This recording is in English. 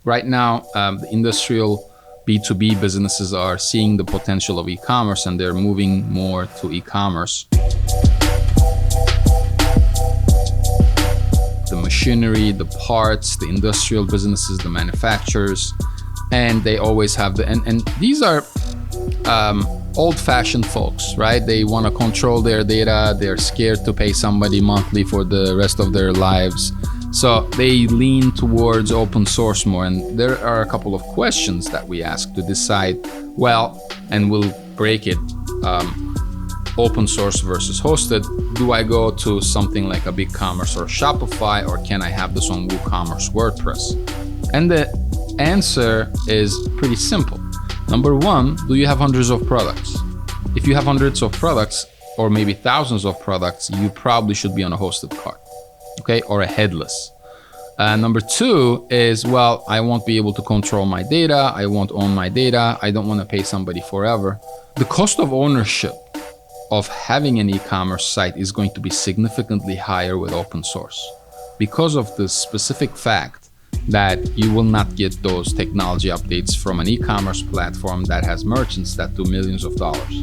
Right now, the industrial B2B businesses are seeing the potential of e-commerce and they're moving more to e-commerce. The machinery, the parts, the industrial businesses, the manufacturers, and they always have and these are old-fashioned folks, right? They want to control their data. They're scared to pay somebody monthly for the rest of their lives. So they lean towards open source more. And there are a couple of questions that we ask to decide, well, and we'll break it, open source versus hosted. Do I go to something like a BigCommerce or Shopify, or can I have this on WooCommerce WordPress? And the answer is pretty simple. Number one, do you have hundreds of products? If you have hundreds of products, or maybe thousands of products, you probably should be on a hosted cart, okay, or a headless. Number two is, well, I won't be able to control my data. I won't own my data. I don't want to pay somebody forever. The cost of ownership of having an e-commerce site is going to be significantly higher with open source because of the specific fact that you will not get those technology updates from an e-commerce platform that has merchants that do millions of dollars.